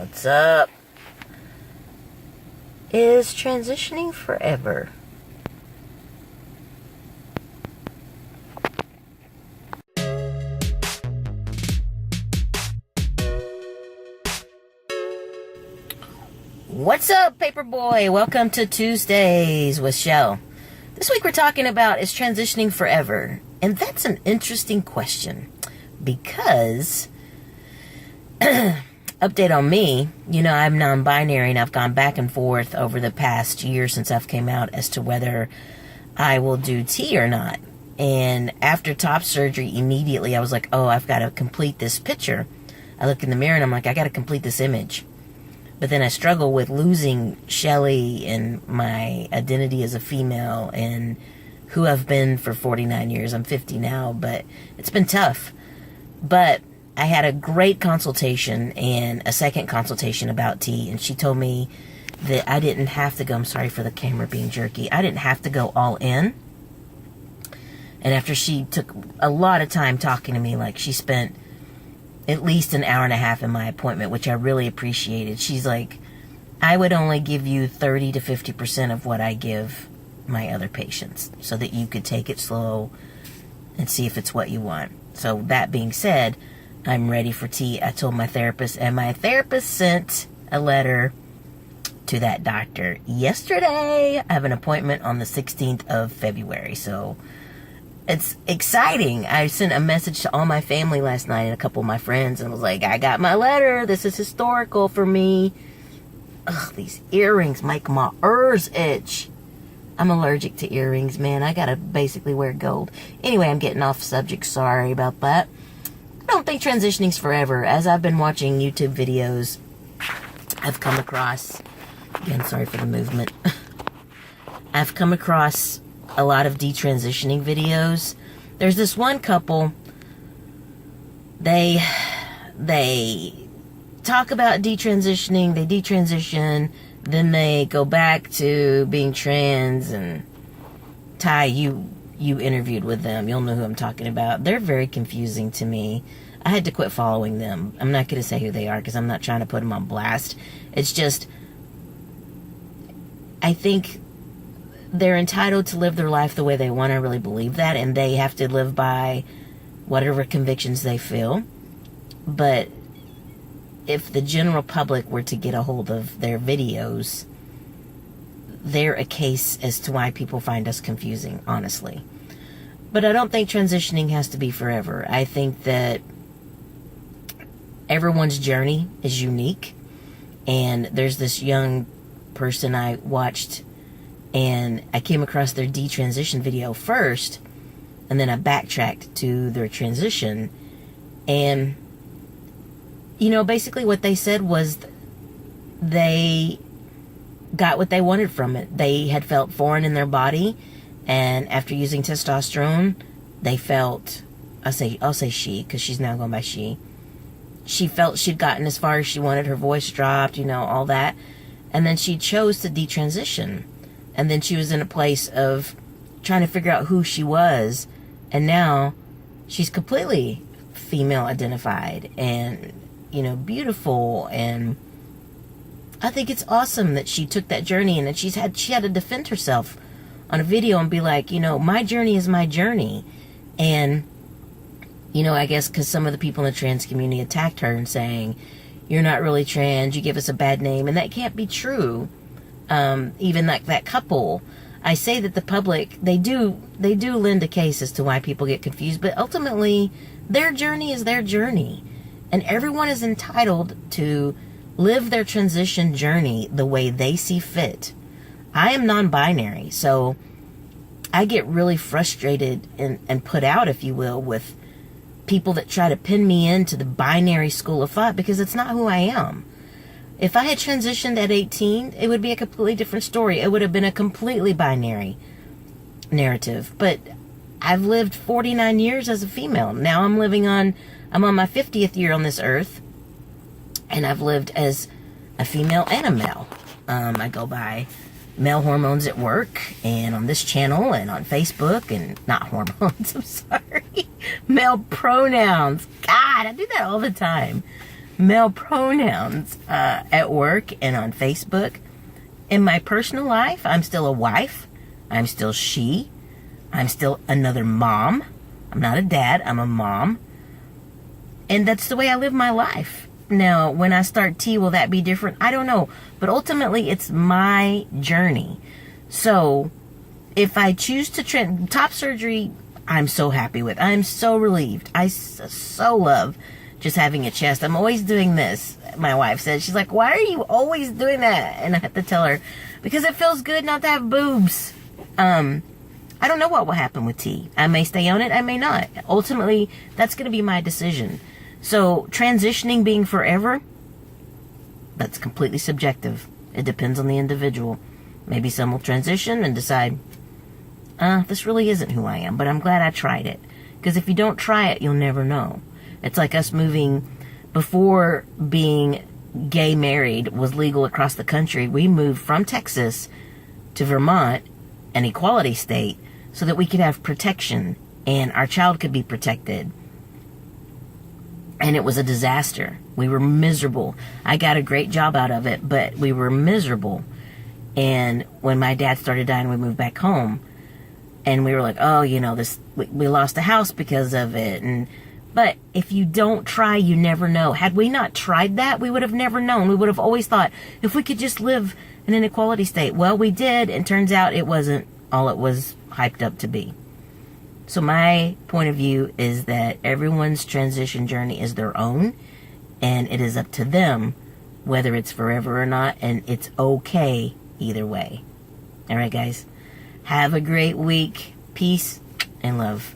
What's up? Is transitioning forever? What's up, Paperboy? Welcome to Tuesdays with Shel. This week we're talking about, is transitioning forever? And that's an interesting question because update on me, I'm non-binary and I've gone back and forth over the past year since I've came out as to whether I will do T or not. And after top surgery, immediately I was like, oh, I've got to complete this picture. I look in the mirror and I'm like, I got to complete this image. But then I struggle with losing Shelly and my identity as a female and who I've been for 49 years. I'm 50 now, but it's been tough. But I had a great consultation and a second consultation about T, and she told me that I didn't have to go, I'm sorry for the camera being jerky, I didn't have to go all in. And after she took a lot of time talking to me, like she spent at least an hour and a half in my appointment, which I really appreciated. She's like, I would only give you 30 to 50% of what I give my other patients so that you could take it slow and see if it's what you want. So that being said, I'm ready for T. I told my therapist, and my therapist sent a letter to that doctor yesterday. I have an appointment on the 16th of February, so it's exciting. I sent a message to all my family last night and a couple of my friends and was like, I got my letter. This is historical for me. Ugh, these earrings make my ears itch. I'm allergic to earrings, man. I gotta basically wear gold. Anyway, I'm getting off subject. Sorry about that. I don't think transitioning's forever. As I've been watching YouTube videos, I've come across, again, sorry for the movement. I've come across a lot of detransitioning videos. There's this one couple, they talk about detransitioning, they detransition, then they go back to being trans, and Ty, you interviewed with them. You'll know who I'm talking about. They're very confusing to me. I had to quit following them. I'm not going to say who they are because I'm not trying to put them on blast. It's just, I think they're entitled to live their life the way they want. I really believe that. And they have to live by whatever convictions they feel. But if the general public were to get a hold of their videos, they're a case as to why people find us confusing, honestly. But I don't think transitioning has to be forever. I think that everyone's journey is unique. And there's this young person I watched, and I came across their detransition video first, and then I backtracked to their transition. And, basically what they said was they got what they wanted from it. They had felt foreign in their body, and after using testosterone, they felt, I'll say she, because she's now going by she felt she'd gotten as far as she wanted. Her voice dropped, all that, and then she chose to detransition, and then she was in a place of trying to figure out who she was, and now she's completely female identified and beautiful. And I think it's awesome that she took that journey, and that she had to defend herself on a video and be like, my journey is my journey. And, I guess because some of the people in the trans community attacked her and saying, you're not really trans, you give us a bad name. And that can't be true. Even like that couple, I say that the public, they do lend a case as to why people get confused, but ultimately their journey is their journey. And everyone is entitled to live their transition journey the way they see fit. I am non-binary, so I get really frustrated and put out, if you will, with people that try to pin me into the binary school of thought, because it's not who I am. If I had transitioned at 18, it would be a completely different story. It would have been a completely binary narrative. But I've lived 49 years as a female. Now I'm on my 50th year on this earth, and I've lived as a female and a male. I go by male hormones at work and on this channel and on Facebook, and not hormones, I'm sorry, male pronouns. God, I do that all the time. male pronouns at work and on Facebook. In my personal life, I'm still a wife. I'm still she. I'm still another mom. I'm not a dad. I'm a mom. And that's the way I live my life. Now, when I start T, will that be different? I don't know. But ultimately, it's my journey. So, if I choose to top surgery, I'm so happy with. I'm so relieved. I so love just having a chest. I'm always doing this, my wife says. She's like, why are you always doing that? And I have to tell her, because it feels good not to have boobs. I don't know what will happen with T. I may stay on it, I may not. Ultimately, that's going to be my decision. So, transitioning being forever, that's completely subjective. It depends on the individual. Maybe some will transition and decide, this really isn't who I am, but I'm glad I tried it. Because if you don't try it, you'll never know. It's like us moving, before being gay married was legal across the country, we moved from Texas to Vermont, an equality state, so that we could have protection and our child could be protected. And it was a disaster. We were miserable. I got a great job out of it, but we were miserable. And when my dad started dying, we moved back home. And we were like, oh, we lost a house because of it. But if you don't try, you never know. Had we not tried that, we would have never known. We would have always thought, if we could just live in an equality state. Well, we did, and turns out it wasn't all it was hyped up to be. So my point of view is that everyone's transition journey is their own, and it is up to them whether it's forever or not, and it's okay either way. All right, guys. Have a great week. Peace and love.